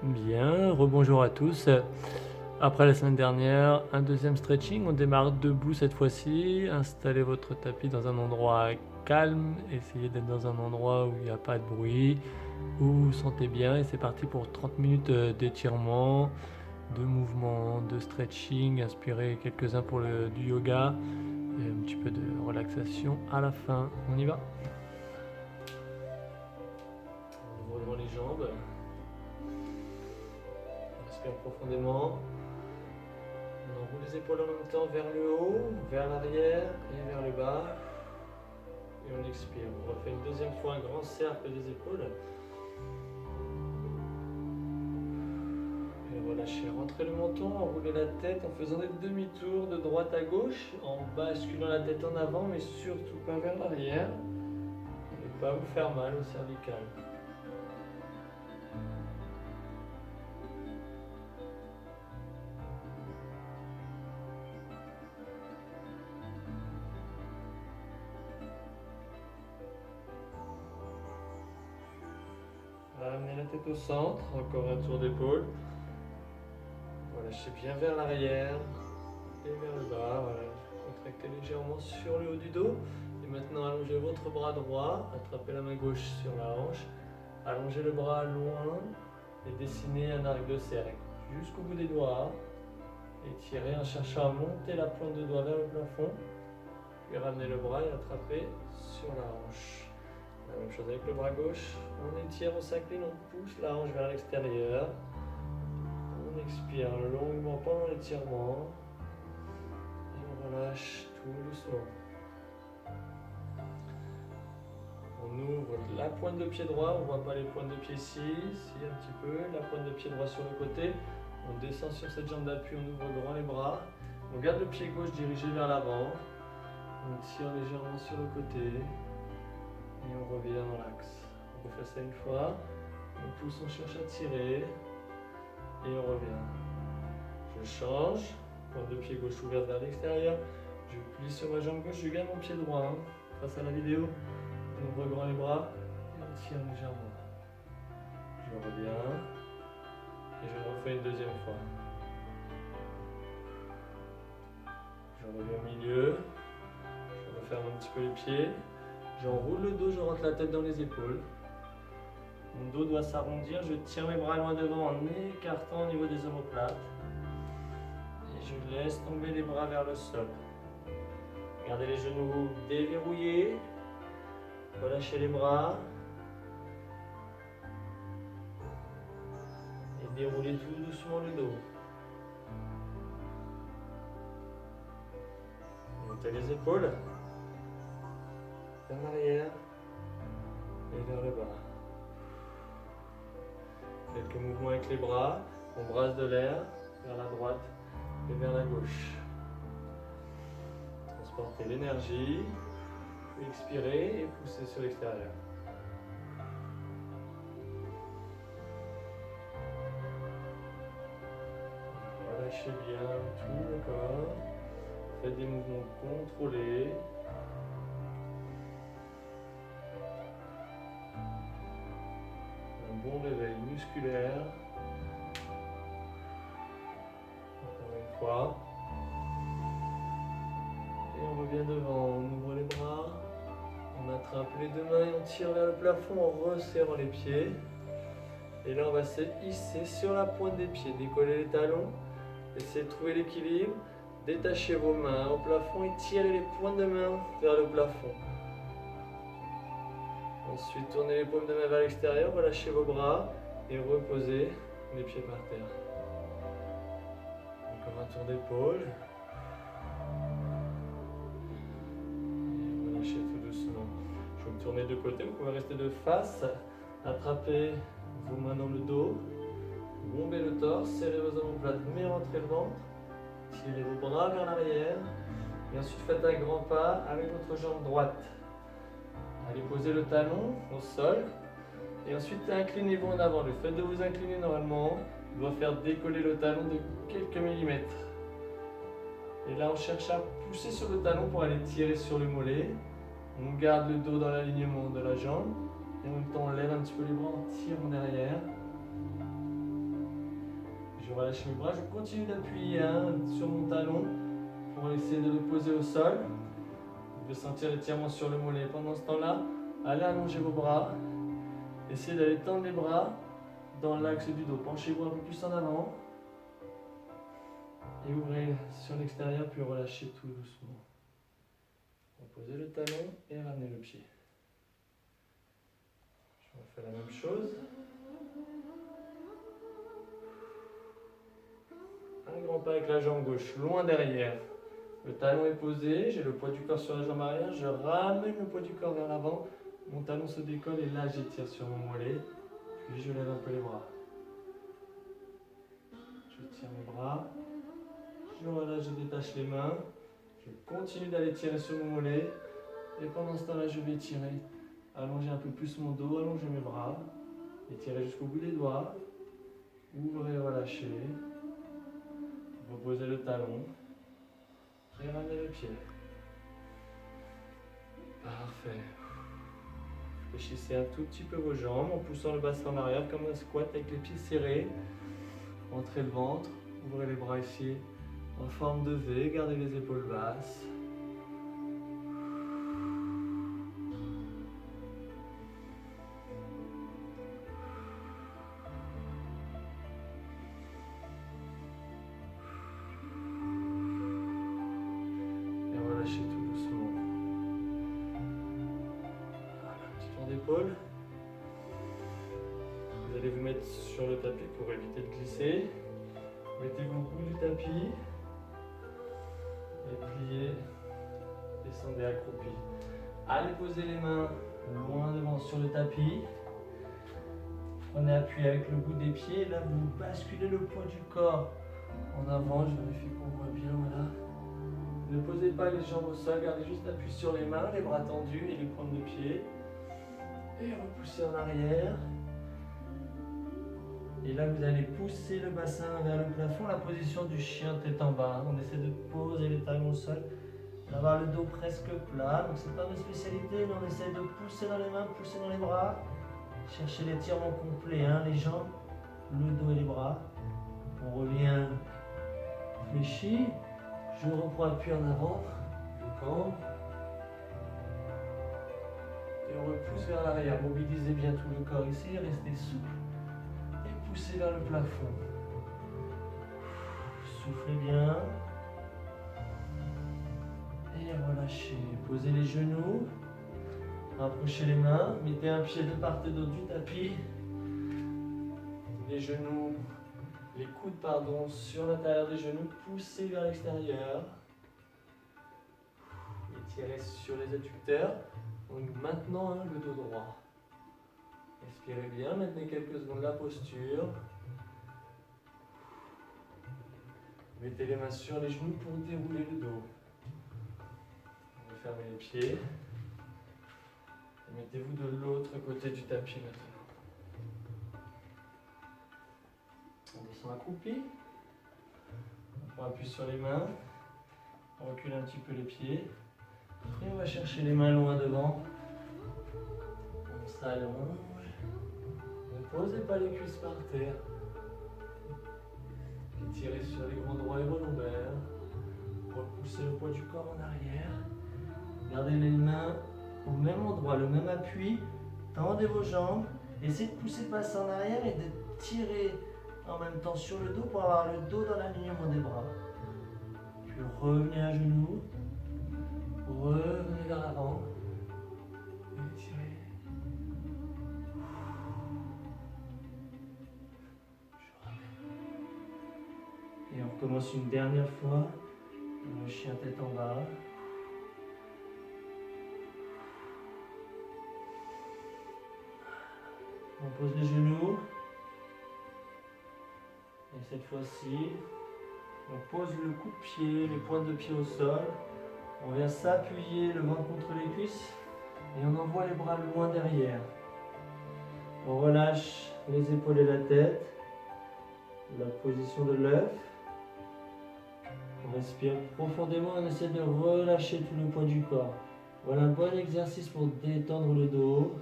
Bien, rebonjour à tous. Après la semaine dernière, un deuxième stretching. On démarre debout cette fois-ci. Installez votre tapis dans un endroit calme. Essayez d'être dans un endroit où il n'y a pas de bruit, où vous vous sentez bien. Et c'est parti pour 30 minutes d'étirement, de mouvement, de stretching. Inspirez quelques-uns pour du yoga et un petit peu de relaxation à la fin. On y va? On ouvre grand les jambes. On respire profondément. On enroule les épaules en même temps vers le haut, vers l'arrière et vers le bas. Et on expire. On refait une deuxième fois un grand cercle des épaules. Et relâchez. Rentrez le menton, enroulez la tête en faisant des demi-tours de droite à gauche, en basculant la tête en avant, mais surtout pas vers l'arrière. Et ne pas vous faire mal au cervical. Ramenez la tête au centre, encore un tour d'épaule. Relâchez bien vers l'arrière et vers le bas. Voilà. Contractez légèrement sur le haut du dos. Et maintenant, allongez votre bras droit, attrapez la main gauche sur la hanche, allongez le bras loin et dessinez un arc de cercle jusqu'au bout des doigts. Étirez en cherchant à monter la pointe de doigt vers le plafond. Puis ramenez le bras et attrapez sur la hanche. La même chose avec le bras gauche. On étire, on s'incline, on pousse la hanche vers l'extérieur. On expire longuement pendant l'étirement. Et on relâche tout doucement. On ouvre la pointe de pied droit, on ne voit pas les pointes de pied ici, un petit peu, la pointe de pied droit sur le côté. On descend sur cette jambe d'appui, on ouvre grand les bras. On garde le pied gauche dirigé vers l'avant. On tire légèrement sur le côté. Et on revient dans l'axe. On refait ça une fois. On pousse, on cherche à tirer. Et on revient. Je change. Pointe de pied gauche ouverte vers l'extérieur. Je plie sur ma jambe gauche, je garde mon pied droit. Face à la vidéo. On ouvre grand les bras. Et on tire légèrement. Je reviens. Et je refais une deuxième fois. Je reviens au milieu. Je referme un petit peu les pieds. J'enroule le dos, je rentre la tête dans les épaules. Mon dos doit s'arrondir. Je tire mes bras loin devant en écartant au niveau des omoplates. Et je laisse tomber les bras vers le sol. Gardez les genoux déverrouillés. Relâchez les bras. Et déroulez tout doucement le dos. Montez les épaules. Vers l'arrière. Et vers le bas. Quelques mouvements avec les bras. On brasse de l'air vers la droite et vers la gauche. Transportez l'énergie. Expirez et poussez sur l'extérieur. Relâchez bien tout le corps. Faites des mouvements contrôlés. Un bon réveil musculaire. Encore une fois. Et on revient devant. On ouvre les bras. On attrape les deux mains et on tire vers le plafond en resserrant les pieds. Et là, on va se hisser sur la pointe des pieds. Décollez les talons. Essayez de trouver l'équilibre. Détachez vos mains au plafond et tirez les pointes de main vers le plafond. Ensuite, tournez les paumes de main vers l'extérieur. Relâchez vos bras et reposez les pieds par terre. Encore un tour d'épaule. Relâchez tout doucement. Je vais me tourner de côté, vous pouvez rester de face. Attrapez vos mains dans le dos. Bombez le torse, serrez vos omoplates, mais rentrez le ventre. Tirez vos bras vers l'arrière. Et ensuite faites un grand pas avec votre jambe droite. Allez poser le talon au sol. Et ensuite inclinez-vous en avant. Le fait de vous incliner normalement doit faire décoller le talon de quelques millimètres. Et là, on cherche à pousser sur le talon pour aller tirer sur le mollet. On garde le dos dans l'alignement de la jambe. Et en même temps, on lève un petit peu les bras en tirant derrière. Je relâche mes bras, je continue d'appuyer sur mon talon pour essayer de le poser au sol. Vous pouvez sentir l'étirement sur le mollet. Pendant ce temps-là, allez allonger vos bras. Essayez d'aller tendre les bras dans l'axe du dos. Penchez-vous un peu plus en avant. Et ouvrez sur l'extérieur, puis relâchez tout doucement. Reposez le talon et ramenez le pied. Je refais la même chose. Un grand pas avec la jambe gauche, loin derrière. Le talon est posé, j'ai le poids du corps sur la jambe arrière, je ramène le poids du corps vers l'avant, mon talon se décolle et là j'étire sur mon mollet, puis je lève un peu les bras. Je tire mes bras, je relâche, je détache les mains, je continue d'aller tirer sur mon mollet, et pendant ce temps-là je vais tirer, allonger un peu plus mon dos, allonger mes bras, étirer jusqu'au bout des doigts, ouvrez, relâchez, reposez le talon. Et ramenez le pied. Parfait. Fléchissez un tout petit peu vos jambes en poussant le bassin en arrière comme un squat avec les pieds serrés. Entrez le ventre, ouvrez les bras ici en forme de V, gardez les épaules basses. Vous allez vous mettre sur le tapis pour éviter de glisser. Mettez-vous au bout du tapis et pliez. Descendez accroupi. Allez poser les mains loin devant sur le tapis. Prenez appui avec le bout des pieds. Là, vous basculez le poids du corps en avant. Je vérifie qu'on voit bien. Voilà. Ne posez pas les jambes au sol. Gardez juste appui sur les mains, les bras tendus et les pointes de pied. Et repoussez en arrière. Et là, vous allez pousser le bassin vers le plafond, la position du chien tête en bas. On essaie de poser les talons au sol, d'avoir le dos presque plat. Donc, c'est pas ma spécialité, mais on essaie de pousser dans les mains, pousser dans les bras. Chercher l'étirement complet, les jambes, le dos et les bras. On revient fléchi. Je reprends appui en avant. Je campe. Et on repousse vers l'arrière. Mobilisez bien tout le corps ici. Restez souple. Et poussez vers le plafond. Soufflez bien. Et relâchez. Posez les genoux. Rapprochez les mains. Mettez un pied de part et d'autre du tapis. Les genoux, les coudes, sur l'intérieur des genoux. Poussez vers l'extérieur. Étirez sur les adducteurs. Donc maintenant, le dos droit. Respirez bien, maintenez quelques secondes la posture. Mettez les mains sur les genoux pour dérouler le dos. Vous fermez les pieds. Et mettez-vous de l'autre côté du tapis maintenant. On descend accroupi. On prend appui sur les mains. On recule un petit peu les pieds. Et on va chercher les mains loin devant. On s'allonge. Ne posez pas les cuisses par terre. Étirez sur les grands droits et vos lombaires. Repoussez le poids du corps en arrière. Gardez les mains au même endroit, le même appui. Tendez vos jambes. Essayez de pousser le bassin en arrière et de tirer en même temps sur le dos pour avoir le dos dans l'alignement des bras. Puis revenez à genoux. Revenez vers l'avant. Étirez. Et on recommence une dernière fois. Le chien tête en bas. On pose les genoux. Et cette fois-ci, on pose le coup de pied, les pointes de pied au sol. On vient s'appuyer le ventre contre les cuisses et on envoie les bras loin derrière. On relâche les épaules et la tête. La position de l'œuf. On respire profondément et on essaie de relâcher tout le poids du corps. Voilà un bon exercice pour détendre le dos,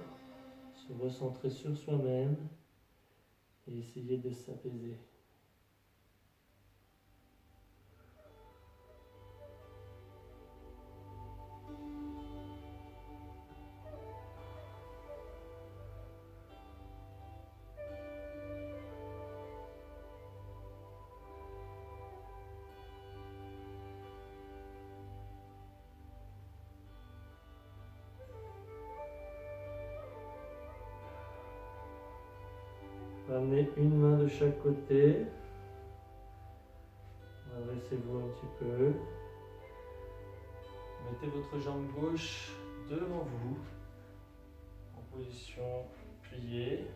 se recentrer sur soi-même et essayer de s'apaiser. Ramenez une main de chaque côté. Redressez-vous un petit peu. Mettez votre jambe gauche devant vous, en position pliée.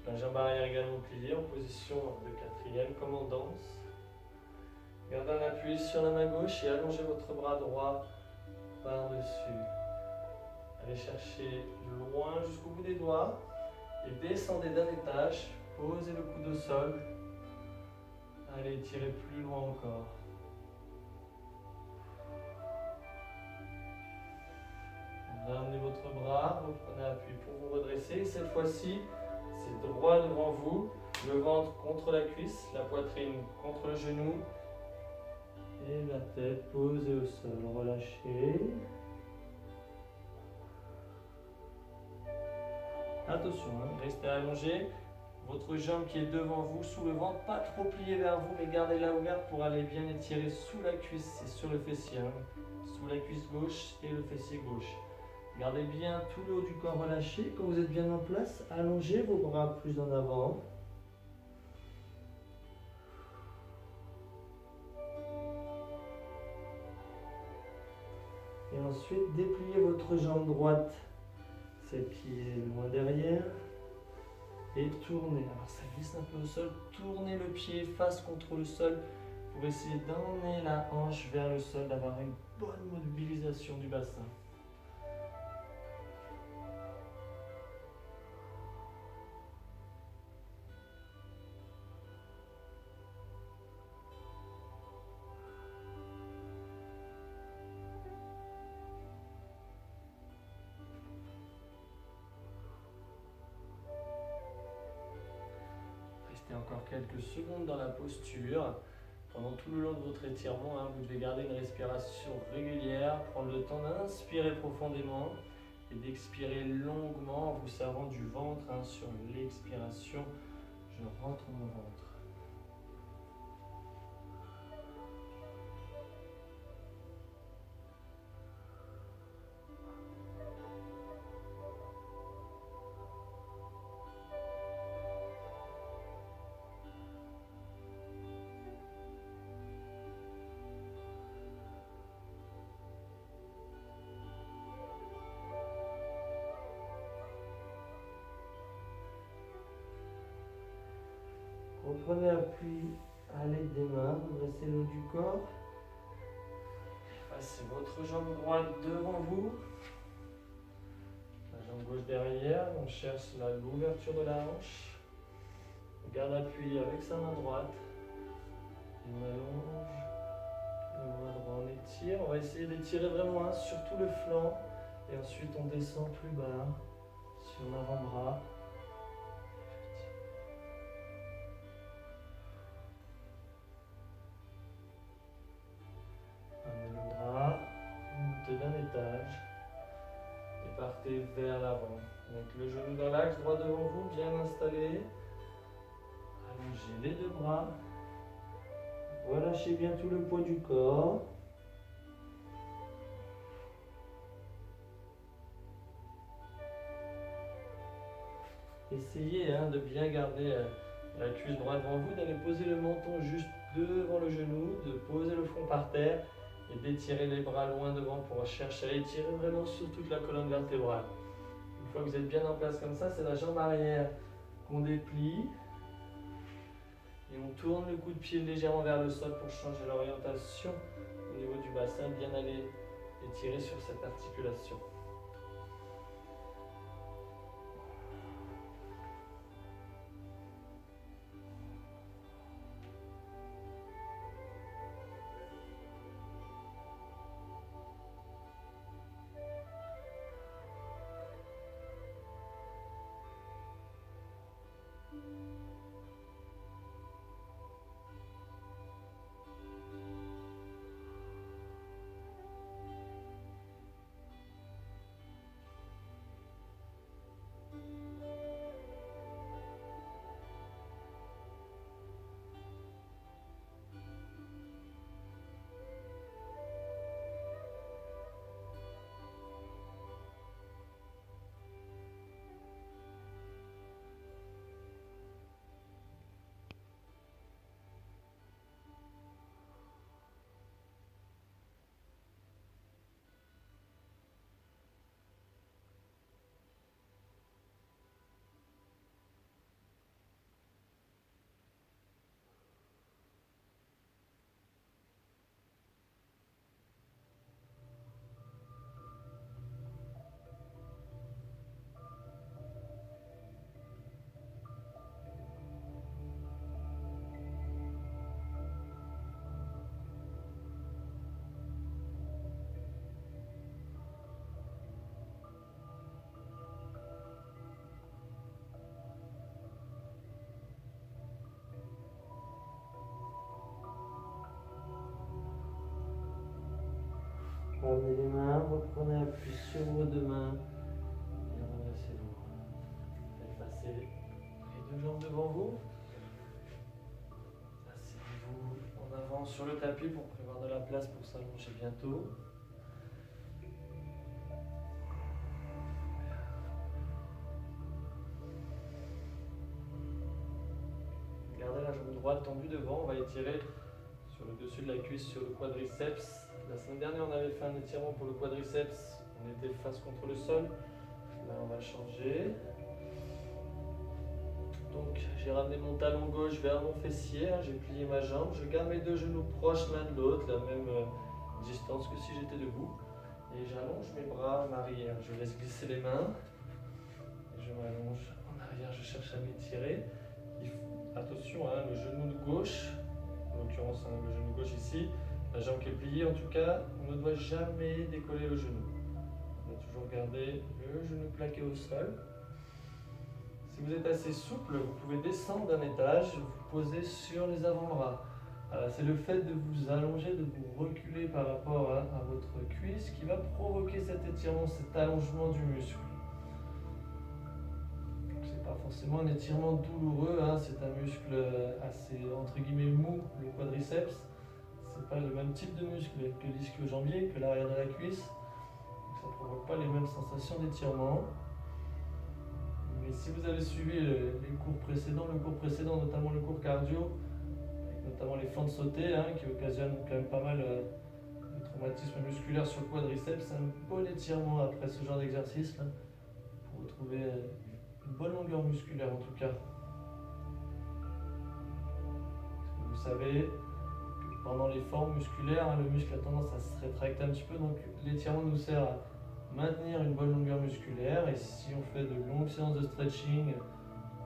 La jambe arrière également pliée, en position de quatrième, comme en danse. Gardez un appui sur la main gauche et allongez votre bras droit par-dessus. Allez chercher loin jusqu'au bout des doigts et descendez d'un étage. Posez le coude au sol. Allez, tirez plus loin encore. Ramenez votre bras, reprenez appui pour vous redresser. Cette fois-ci, c'est droit devant vous, le ventre contre la cuisse, la poitrine contre le genou. Et la tête posée au sol, relâchez. Attention, restez allongé. Votre jambe qui est devant vous, sous le ventre, pas trop pliée vers vous, mais gardez-la ouverte pour aller bien étirer sous la cuisse et sur le fessier. Sous la cuisse gauche et le fessier gauche. Gardez bien tout le haut du corps relâché. Quand vous êtes bien en place, allongez vos bras plus en avant. Et ensuite, dépliez votre jambe droite, celle qui est loin derrière, et tournez. Alors ça glisse un peu au sol. Tournez le pied face contre le sol pour essayer d'emmener la hanche vers le sol, d'avoir une bonne mobilisation du bassin. Restez encore quelques secondes dans la posture. Pendant tout le long de votre étirement, vous devez garder une respiration régulière, prendre le temps d'inspirer profondément et d'expirer longuement en vous servant du ventre sur l'expiration. Je rentre mon ventre. Reprenez appui à l'aide des mains, redressez le haut du corps. Passez votre jambe droite devant vous. La jambe gauche derrière, on cherche l'ouverture de la hanche. On garde appui avec sa main droite. Et on allonge le bras droit, on étire. On va essayer d'étirer vraiment sur tout le flanc. Et ensuite on descend plus bas sur l'avant-bras. D'un étage et partez vers l'avant. Donc le genou dans l'axe, droit devant vous, bien installé. Allongez les deux bras. Relâchez bien tout le poids du corps. Essayez de bien garder la cuisse droite devant vous, d'aller poser le menton juste devant le genou, de poser le front par terre et d'étirer les bras loin devant pour chercher à étirer vraiment sur toute la colonne vertébrale. Une fois que vous êtes bien en place comme ça, c'est la jambe arrière qu'on déplie et on tourne le coup de pied légèrement vers le sol pour changer l'orientation au niveau du bassin, bien aller étirer sur cette articulation. Ramenez les mains, reprenez appui sur vos deux mains et redressez-vous. Faites passer les deux jambes devant vous. Asseyez-vous en avant sur le tapis pour prévoir de la place pour s'allonger bientôt. Gardez la jambe droite tendue devant, on va étirer sur le dessus de la cuisse, sur le quadriceps. La semaine dernière, on avait fait un étirement pour le quadriceps, on était face contre le sol. Là, on va changer. Donc, j'ai ramené mon talon gauche vers mon fessier, j'ai plié ma jambe, je garde mes deux genoux proches l'un de l'autre, la même distance que si j'étais debout. Et j'allonge mes bras en arrière, je laisse glisser les mains. Et je m'allonge en arrière, je cherche à m'étirer. Attention, le genou de gauche, en l'occurrence le genou gauche ici, la jambe qui est pliée en tout cas, on ne doit jamais décoller le genou. On doit toujours garder le genou plaqué au sol. Si vous êtes assez souple, vous pouvez descendre d'un étage, vous poser sur les avant-bras. C'est le fait de vous allonger, de vous reculer par rapport à votre cuisse qui va provoquer cet étirement, cet allongement du muscle. Pas forcément un étirement douloureux, c'est un muscle assez entre guillemets mou, le quadriceps. C'est pas le même type de muscle que l'ischio-jambier, que l'arrière de la cuisse. Donc ça ne provoque pas les mêmes sensations d'étirement. Mais si vous avez suivi les cours précédents, notamment le cours cardio, avec notamment les fentes sautées, qui occasionnent quand même pas mal de traumatisme musculaire sur le quadriceps, c'est un bon étirement après ce genre d'exercice pour retrouver une bonne longueur musculaire en tout cas. Vous savez que pendant les formes musculaires, le muscle a tendance à se rétracter un petit peu, donc l'étirement nous sert à maintenir une bonne longueur musculaire. Et si on fait de longues séances de stretching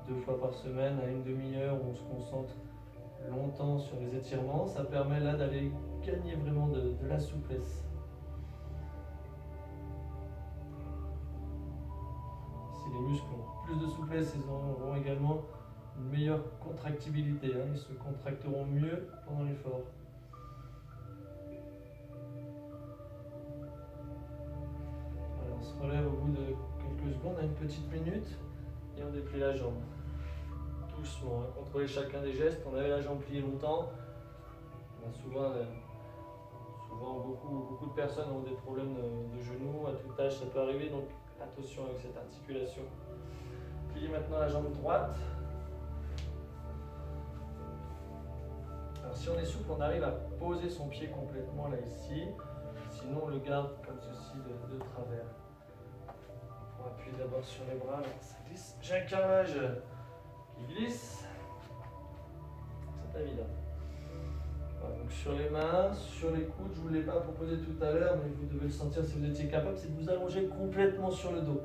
2 fois par semaine à une demi-heure où on se concentre longtemps sur les étirements, ça permet là d'aller gagner vraiment de la souplesse. Si les muscles ont plus de souplesse, ils auront également une meilleure contractibilité, ils se contracteront mieux pendant l'effort. Alors, on se relève au bout de quelques secondes, à une petite minute, et on déplie la jambe. Doucement, contrôlez chacun des gestes. On avait la jambe pliée longtemps. On a souvent beaucoup de personnes ont des problèmes de genoux, à tout âge ça peut arriver, donc attention avec cette articulation. Pliez maintenant la jambe droite. Alors si on est souple, on arrive à poser son pied complètement là ici. Sinon on le garde comme ceci de travers. On appuie d'abord sur les bras, là, ça glisse. J'ai un carrelage qui glisse. C'est évident. Voilà, donc sur les mains, sur les coudes, je ne vous l'ai pas proposé tout à l'heure, mais vous devez le sentir si vous étiez capable, c'est de vous allonger complètement sur le dos.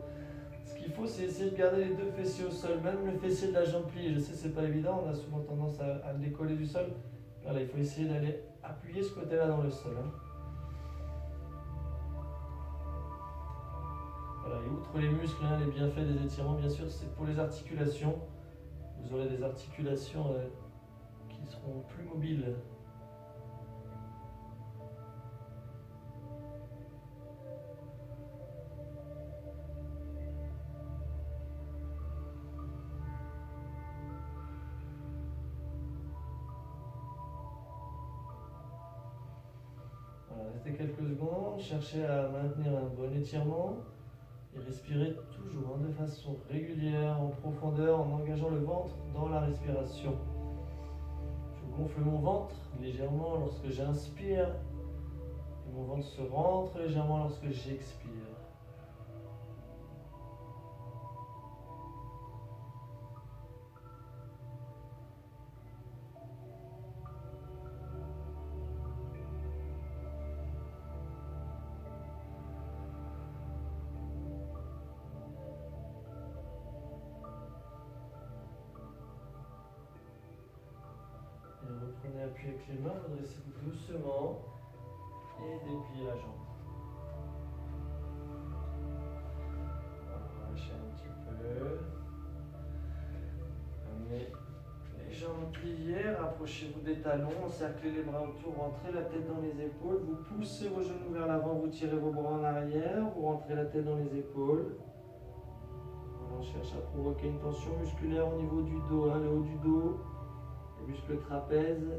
Ce qu'il faut, c'est essayer de garder les deux fessiers au sol, même le fessier de la jambe pliée. Je sais que ce n'est pas évident, on a souvent tendance à le décoller du sol. Voilà, il faut essayer d'aller appuyer ce côté-là dans le sol. Voilà, et outre les muscles, les bienfaits des étirements, bien sûr, c'est pour les articulations. Vous aurez des articulations qui seront plus mobiles. Restez quelques secondes, cherchez à maintenir un bon étirement et respirez toujours de façon régulière, en profondeur, en engageant le ventre dans la respiration. Je gonfle mon ventre légèrement lorsque j'inspire et mon ventre se rentre légèrement lorsque j'expire. Reprenez appui avec les mains, redressez-vous doucement et dépliez la jambe. Relâchez un petit peu. Amenez les jambes Jambe pliée, rapprochez-vous des talons, encerclez les bras autour, rentrez la tête dans les épaules, vous poussez vos genoux vers l'avant, vous tirez vos bras en arrière, vous rentrez la tête dans les épaules. On cherche à provoquer une tension musculaire au niveau du dos, le haut du dos, les muscles trapèzes.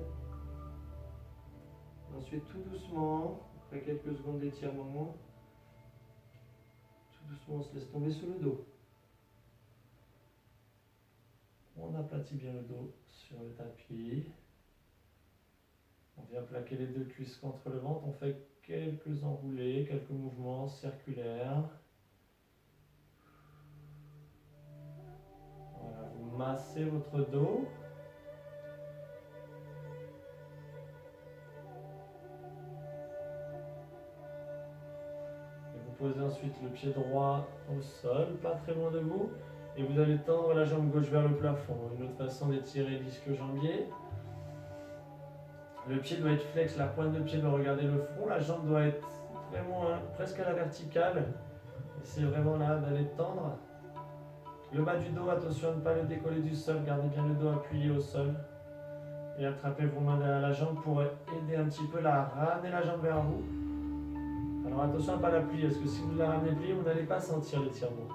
Ensuite, tout doucement, après quelques secondes d'étirement, tout doucement, on se laisse tomber sur le dos. On aplatit bien le dos sur le tapis. On vient plaquer les deux cuisses contre le ventre. On fait quelques enroulés, quelques mouvements circulaires. Voilà, vous massez votre dos. Et vous posez ensuite le pied droit au sol, pas très loin de vous. Et vous allez tendre la jambe gauche vers le plafond. Une autre façon d'étirer l'ischio-jambier. Le pied doit être flex, la pointe de pied doit regarder le front. La jambe doit être vraiment presque à la verticale. Essayez vraiment là d'aller tendre. Le bas du dos, attention à ne pas le décoller du sol. Gardez bien le dos appuyé au sol. Et attrapez vos mains derrière la jambe pour aider un petit peu à ramener la jambe vers vous. Alors attention à ne pas la plier, parce que si vous la ramenez pliée, vous n'allez pas sentir l'étirement.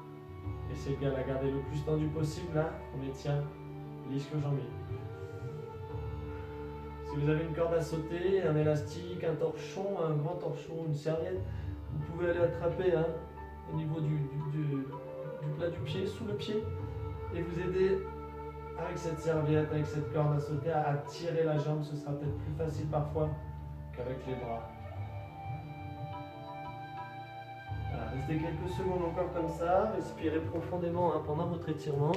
Essayez bien de la garder le plus tendu possible, là, on étire l'ischio-jambier. Si vous avez une corde à sauter, un élastique, un torchon, un grand torchon, une serviette, vous pouvez aller attraper au niveau du plat du pied, sous le pied, et vous aider avec cette serviette, avec cette corde à sauter, à tirer la jambe. Ce sera peut-être plus facile parfois qu'avec les bras. Voilà, restez quelques secondes encore comme ça, respirez profondément pendant votre étirement.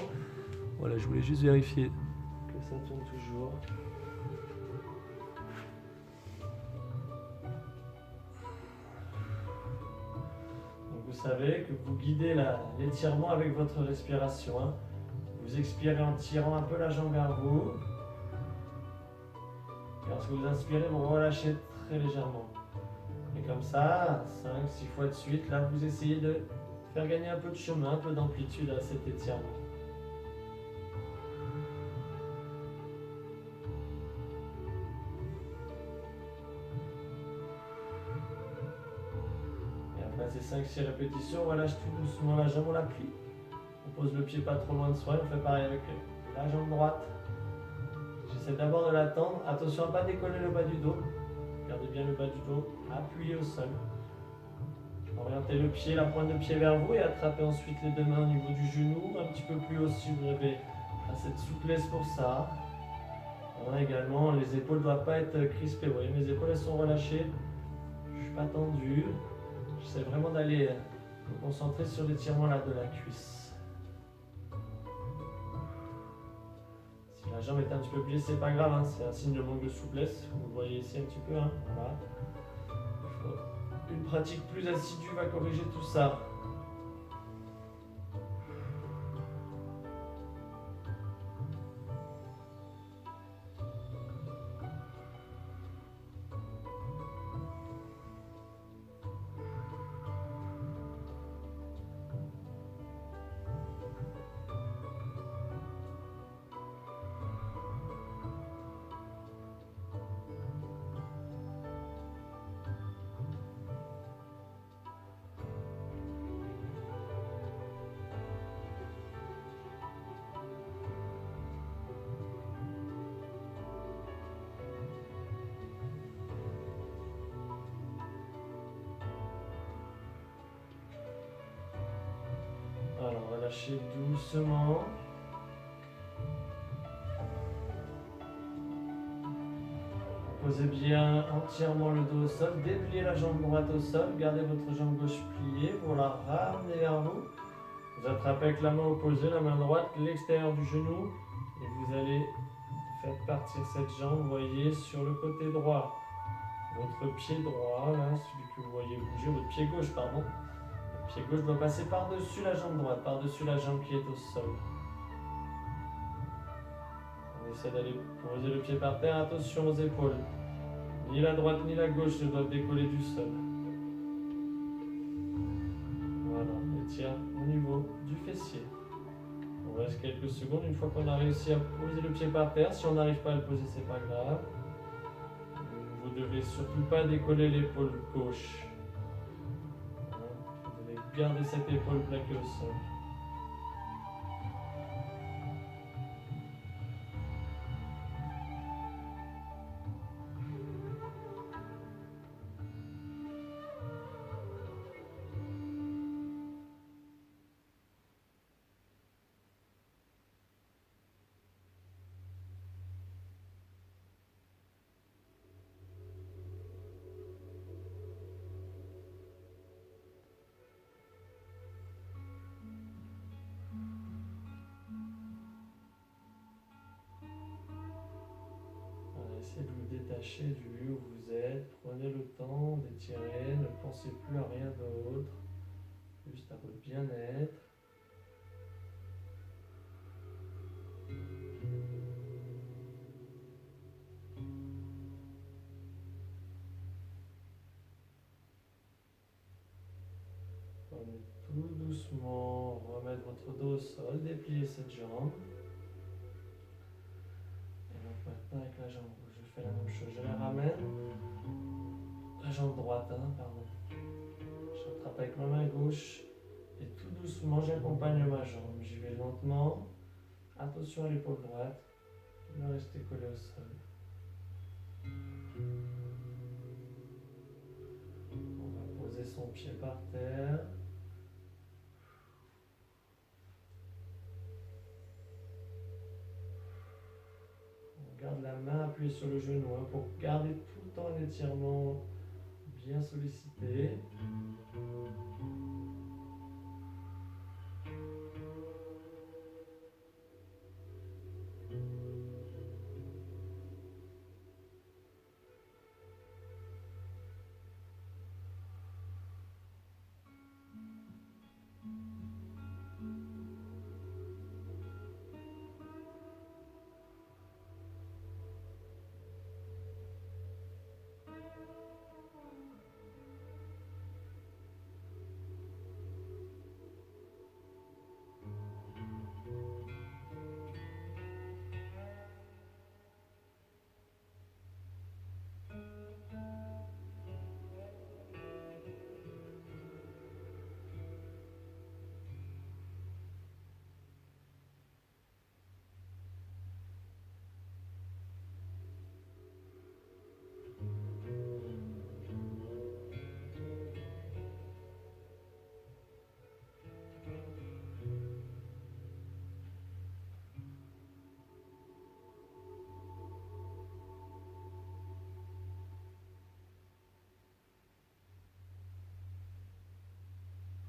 Voilà, je voulais juste vérifier que ça tourne toujours. Donc vous savez que vous guidez l'étirement avec votre respiration. Vous expirez en tirant un peu la jambe vers vous. Et lorsque vous inspirez, vous relâchez très légèrement. Et comme ça, 5-6 fois de suite, là vous essayez de faire gagner un peu de chemin, un peu d'amplitude à cet étirement. Et après ces 5-6 répétitions, on relâche tout doucement la jambe, on la plie. On pose le pied pas trop loin de soi, on fait pareil avec la jambe droite. J'essaie d'abord de la tendre, attention à ne pas décoller le bas du dos. Gardez bien le bas du dos appuyé au sol. Orientez le pied, la pointe de pied vers vous et attrapez ensuite les deux mains au niveau du genou, un petit peu plus haut si vous avez cette souplesse pour ça. Également, les épaules ne doivent pas être crispées. Vous voyez, mes épaules elles sont relâchées. Je ne suis pas tendu. J'essaie vraiment d'aller me concentrer sur l'étirement là de la cuisse. Si la jambe est un petit peu pliée, c'est pas grave, c'est un signe de manque de souplesse. Vous le voyez ici un petit peu. Voilà. Une pratique plus assidue va corriger tout ça. Alors, relâchez doucement. Posez bien entièrement le dos au sol. Dépliez la jambe droite au sol. Gardez votre jambe gauche pliée pour la ramener vers vous. Vous attrapez avec la main opposée, la main droite, l'extérieur du genou. Et vous allez faire partir cette jambe, vous voyez, sur le côté droit. Votre pied droit, là, celui que vous voyez bouger, votre pied gauche, pardon. Le pied gauche doit passer par-dessus la jambe droite, par-dessus la jambe qui est au sol. On essaie d'aller poser le pied par terre, attention aux épaules. Ni la droite ni la gauche ne doivent décoller du sol. Voilà, on tient au niveau du fessier. On reste quelques secondes. Une fois qu'on a réussi à poser le pied par terre, si on n'arrive pas à le poser, c'est pas grave. Vous ne devez surtout pas décoller l'épaule gauche. Vous devez garder cette épaule plaquée au sol. Essayez de vous détacher du lieu où vous êtes. Prenez le temps d'étirer. Ne pensez plus à rien d'autre. Juste à votre bien-être. Prenez tout doucement, remettre votre dos au sol, déplier cette jambe. Et donc maintenant avec la jambe gauche, je fais la même chose. Je la ramène. La jambe droite, pardon. Je rattrape avec ma main gauche. Et tout doucement, j'accompagne ma jambe. J'y vais lentement. Attention à l'épaule droite. Ne restez collé au sol. On va poser son pied par terre. On garde la main appuyée sur le genou pour garder tout le temps un étirement bien sollicité.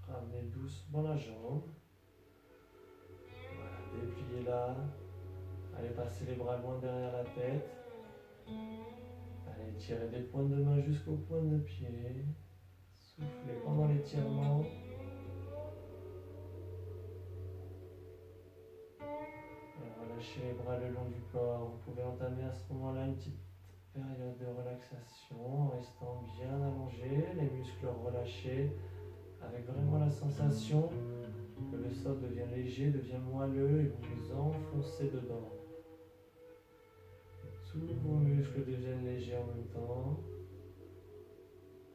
Ramenez doucement la jambe. Voilà, dépliez-la. Allez passer les bras loin derrière la tête. Allez, tirez des pointes de main jusqu'aux pointes de pied. Soufflez pendant l'étirement. Relâchez les bras le long du corps. Vous pouvez entamer à ce moment-là une petite période de relaxation en restant bien allongé, les muscles relâchés, avec vraiment la sensation que le sol devient léger, devient moelleux et vous vous enfoncez dedans. Et tous vos muscles deviennent légers en même temps.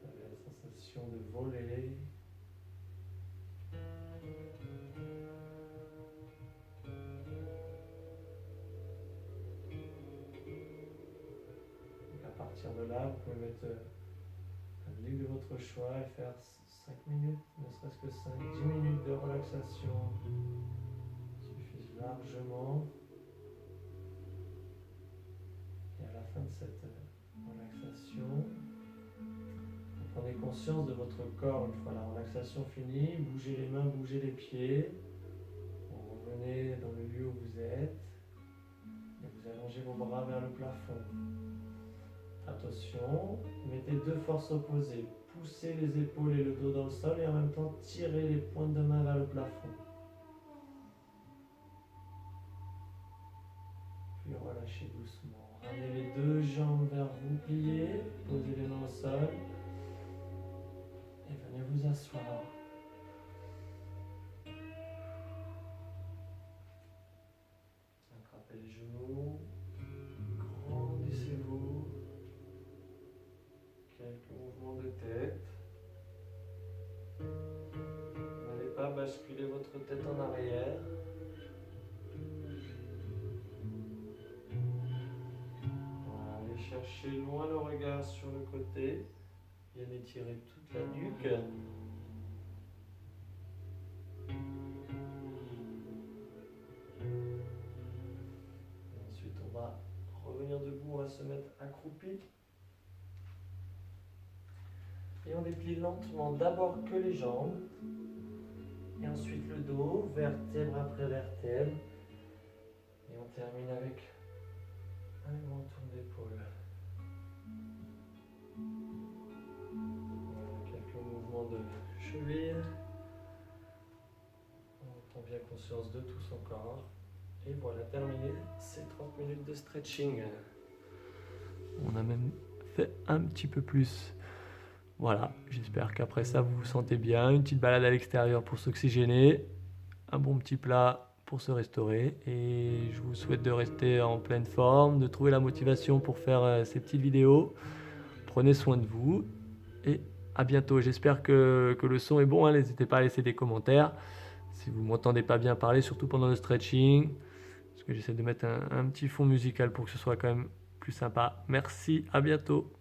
Vous avez la sensation de voler. Donc à partir de là, vous pouvez mettre la musique de votre choix et faire 5 minutes, ne serait-ce que 5-10 minutes de relaxation suffisent largement. Et à la fin de cette relaxation, vous prenez conscience de votre corps une fois la relaxation finie. Bougez les mains, bougez les pieds. Vous revenez dans le lieu où vous êtes et vous allongez vos bras vers le plafond. Attention, mettez deux forces opposées. Poussez les épaules et le dos dans le sol et en même temps tirez les pointes de main vers le plafond. Puis relâchez doucement. Ramenez les deux jambes vers vous, pliez, posez les mains au sol et venez vous asseoir. les genoux. Grandissez-vous. Quelques mouvements de tête. N'allez pas basculer votre tête en arrière. Voilà, allez chercher loin le regard sur le côté. Bien étirer toute la nuque. Ensuite, on va revenir debout, on va se mettre accroupi. Et on déplie lentement d'abord que les jambes. Et ensuite le dos, vertèbre après vertèbre. Et on termine avec un grand tour d'épaule. Voilà, quelques mouvements de cheville. On prend bien conscience de tout son corps. Et voilà, terminé ces 30 minutes de stretching. On a même fait un petit peu plus. Voilà, j'espère qu'après ça vous vous sentez bien. Une petite balade à l'extérieur pour s'oxygéner. Un bon petit plat pour se restaurer. Et je vous souhaite de rester en pleine forme, de trouver la motivation pour faire ces petites vidéos. Prenez soin de vous et à bientôt. J'espère que le son est bon. N'hésitez pas à laisser des commentaires. Si vous ne m'entendez pas bien parler, surtout pendant le stretching. Parce que j'essaie de mettre un petit fond musical pour que ce soit quand même plus sympa. Merci, à bientôt.